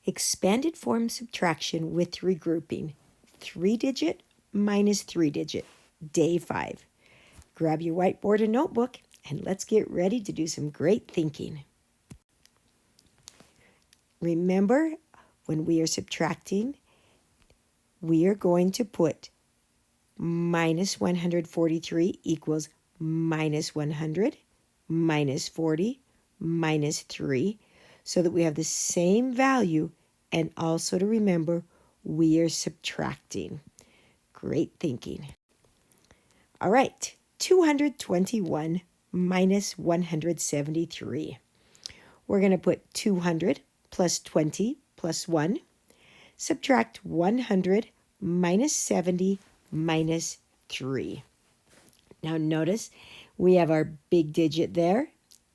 Expanded form subtraction with regrouping. 3-digit minus 3-digit. Day 5. Grab your whiteboard and notebook and let's get ready to do some great thinking. Remember, when we are subtracting, we are going to put minus 143 equals minus 100, minus 40, minus 3, so that we have the same value, and also to remember we are subtracting. Great thinking. All right, 221 minus 173. We're going to put 200 plus 20 plus 1. Subtract 100 minus 70 minus 3. Now notice we have our big digit there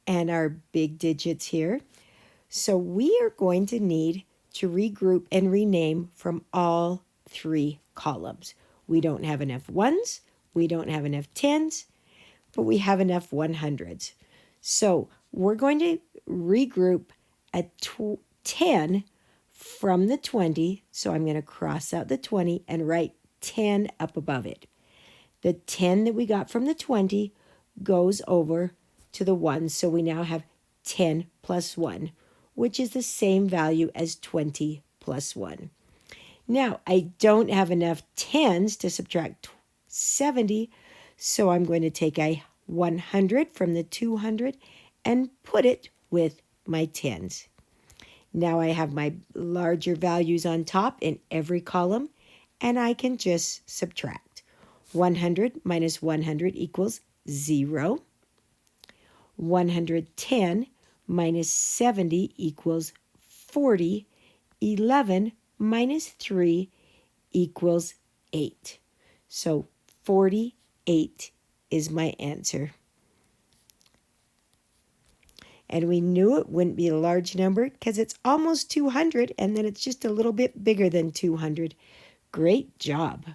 and our big digits here. So we are going to need to regroup and rename from all 3 columns. We don't have enough 1s, we don't have enough 10s, but we have enough 100s. So we're going to regroup a 10 from the 20. So I'm going to cross out the 20 and write 10 up above it. The 10 that we got from the 20 goes over to the 1. So we now have 10 plus 1, which is the same value as 20 plus 1. Now, I don't have enough 10s to subtract 70, so I'm going to take a 100 from the 200 and put it with my 10s. Now I have my larger values on top in every column, and I can just subtract. 100 minus 100 equals 0. 110 minus 70 equals 40. 11 minus 3 equals 8. So 48 is my answer. And we knew it wouldn't be a large number because it's almost 200, and then it's just a little bit bigger than 200. Great job.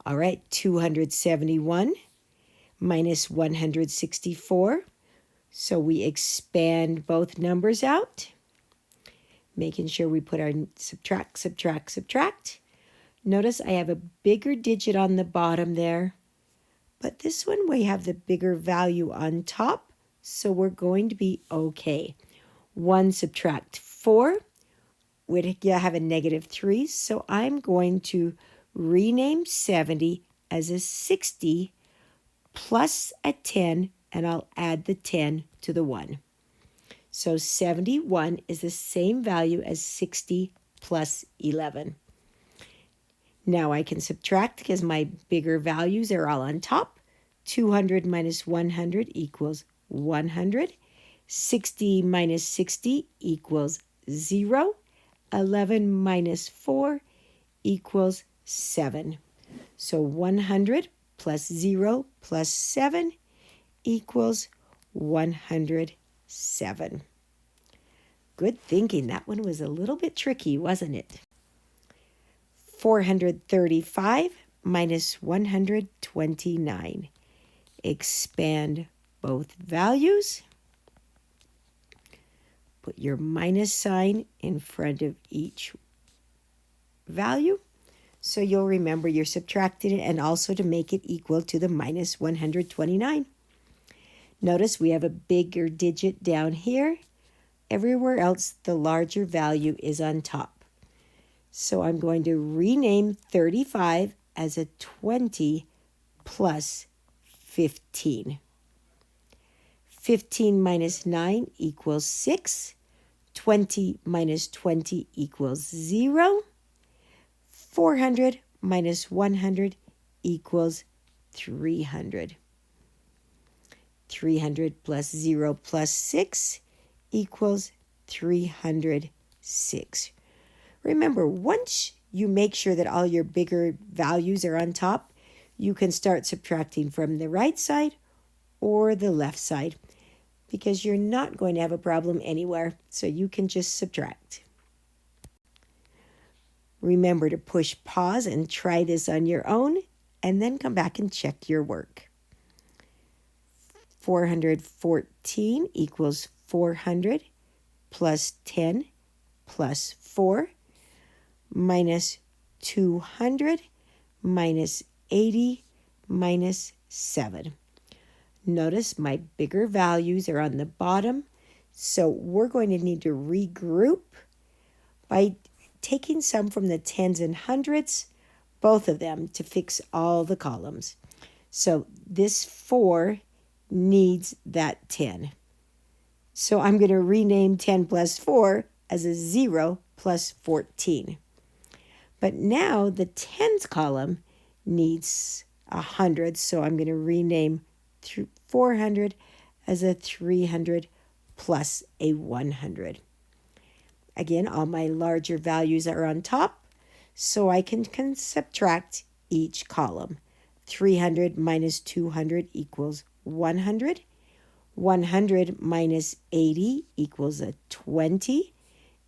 All right, 271 minus 164. So we expand both numbers out, making sure we put our subtract, subtract, subtract. Notice I have a bigger digit on the bottom there, but this one we have the bigger value on top, so we're going to be okay. 1 subtract 4 would have a negative 3, so I'm going to rename 70 as a 60 plus a 10, and I'll add the 10 to the 1. So 71 is the same value as 60 plus 11. Now I can subtract because my bigger values are all on top. 200 minus 100 equals 100. 60 minus 60 equals 0. 11 minus 4 equals 7. So 100 plus 0 plus 7 equals 107. Good thinking. That one was a little bit tricky, wasn't it? 435 minus 129. Expand both values. Put your minus sign in front of each value, so you'll remember you're subtracting it, and also to make it equal to the minus 129. Notice we have a bigger digit down here. Everywhere else, the larger value is on top. So I'm going to rename 35 as a 20 plus 15. 15 minus 9 equals 6. 20 minus 20 equals 0. 400 minus 100 equals 300. 300 plus 0 plus 6 equals 306. Remember, once you make sure that all your bigger values are on top, you can start subtracting from the right side or the left side, because you're not going to have a problem anywhere, so you can just subtract. Remember to push pause and try this on your own, and then come back and check your work. 414 equals 400 plus 10 plus 4 minus 200 minus 80 minus 7. Notice my bigger values are on the bottom, so we're going to need to regroup by taking some from the tens and hundreds, both of them, to fix all the columns. So this 4 needs that 10. So I'm going to rename 10 plus 4 as a 0 plus 14. But now the tens column needs 100, so I'm going to rename 400 as a 300 plus a 100. Again, all my larger values are on top, so I can subtract each column. 300 minus 200 equals 100. 100 minus 80 equals a 20.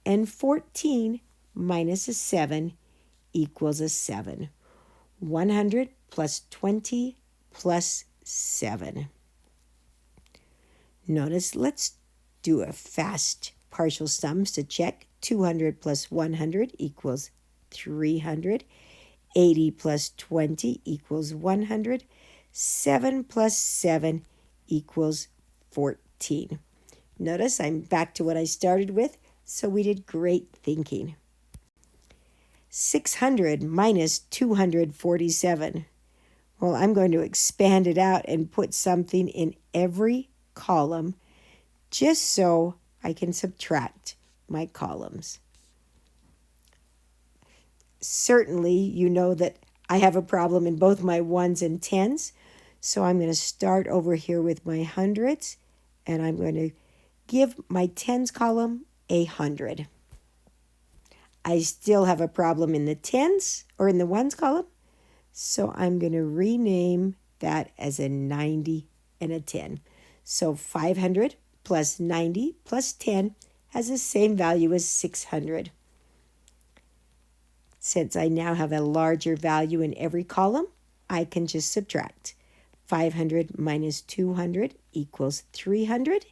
And 14 minus a 7 equals a 7. 100 plus 20 plus 7. Notice, let's do a fast partial sums to check. 200 plus 100 equals 300. 80 plus 20 equals 100. 7 plus 7 equals 14. Notice I'm back to what I started with, so we did great thinking. 600 minus 247. Well, I'm going to expand it out and put something in every column just so I can subtract my columns. Certainly, you know that I have a problem in both my ones and tens, so I'm going to start over here with my hundreds, and I'm going to give my tens column 100. I still have a problem in the tens, or in the ones column, so I'm going to rename that as a 90 and a 10. So 500 plus 90 plus 10 has the same value as 600. Since I now have a larger value in every column, I can just subtract. 500 minus 200 equals 300.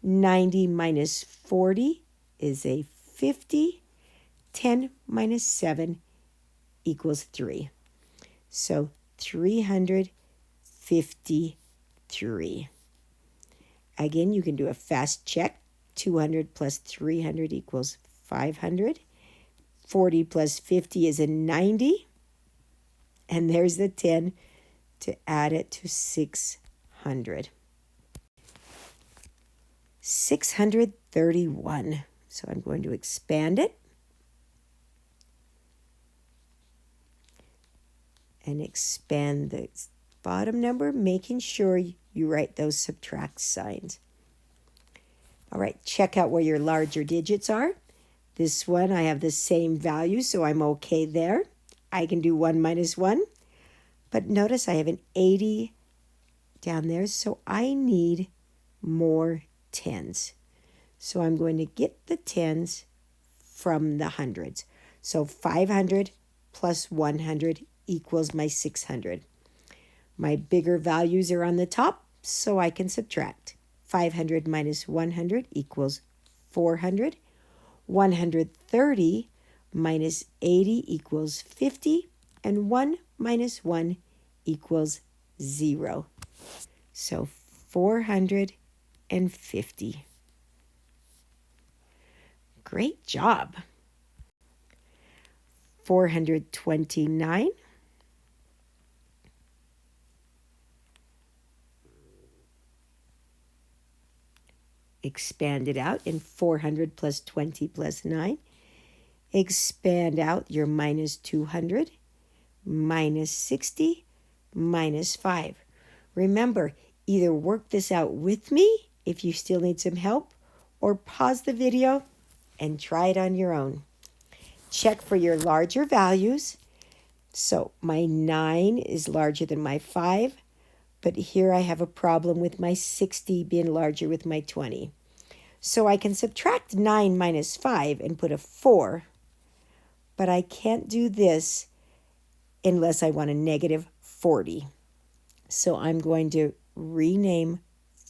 90 minus 40 is a 50. 10 minus 7 equals 3. So 353. Again, you can do a fast check. 200 plus 300 equals 500. 40 plus 50 is a 90. And there's the 10 to add it to 600. 631. So I'm going to expand it. And expand the bottom number, making sure you write those subtract signs. All right, check out where your larger digits are. This one, I have the same value, so I'm okay there. I can do 1 minus 1. But notice I have an 80 down there, so I need more tens. So I'm going to get the tens from the hundreds. So 500 plus 100 equals my 600. My bigger values are on the top, so I can subtract. 500 minus 100 equals 400. 130 minus 80 equals 50. And 1 minus 1 equals 0. So 450. Great job. 429. Expand it out in 400 plus 20 plus 9. Expand out your minus 200, minus 60, minus 5. Remember, either work this out with me if you still need some help, or pause the video and try it on your own. Check for your larger values. So my 9 is larger than my 5, but here I have a problem with my 60 being larger with my 20. So I can subtract 9 minus 5 and put a 4, but I can't do this unless I want a negative 40. So I'm going to rename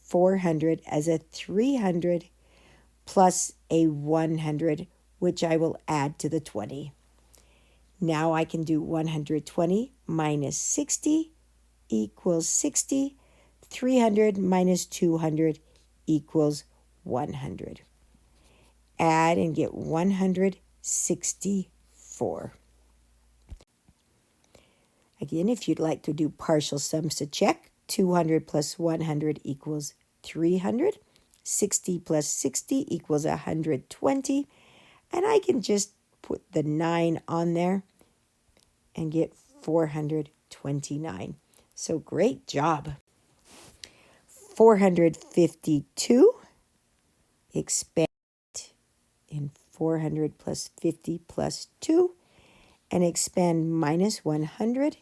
400 as a 300 plus a 100 which I will add to the 20. Now I can do 120 minus 60 equals 60. 300 minus 200 equals 100. Add and get 164. Again, if you'd like to do partial sums to check, 200 plus 100 equals 300. 60 plus 60 equals 120. And I can just put the 9 on there and get 429. So great job. 452, expand in 400 plus 50 plus 2, and expand minus 100,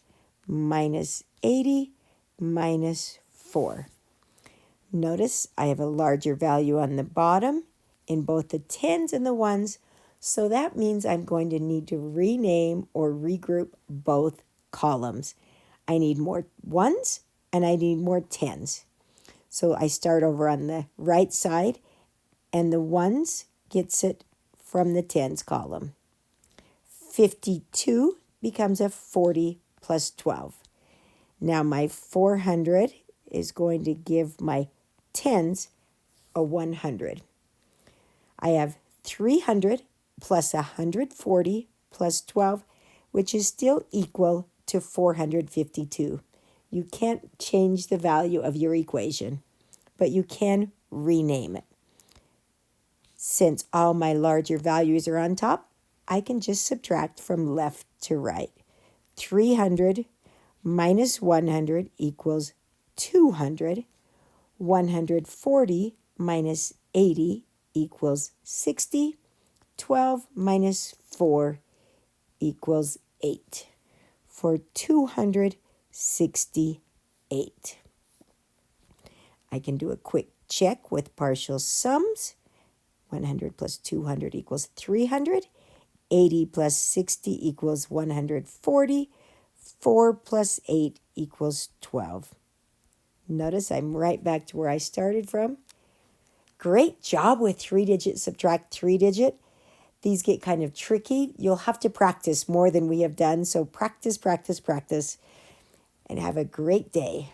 minus 80, minus 4. Notice I have a larger value on the bottom in both the tens and the ones, so that means I'm going to need to rename or regroup both columns. I need more ones and I need more tens. So I start over on the right side, and the ones gets it from the tens column. 52 becomes a 40 plus 12. Now my 400 is going to give my tens a 100. I have 300 plus 140 plus 12, which is still equal to 452. You can't change the value of your equation, but you can rename it. Since all my larger values are on top, I can just subtract from left to right. 300 minus 100 equals 200. 140 minus 80 equals 60. 12 minus 4 equals 8. For 268. I can do a quick check with partial sums. 100 plus 200 equals 300. 80 plus 60 equals 140. 4 plus 8 equals 12. Notice I'm right back to where I started from. Great job with 3-digit subtract 3-digit. These get kind of tricky. You'll have to practice more than we have done. So practice, practice, practice, and have a great day.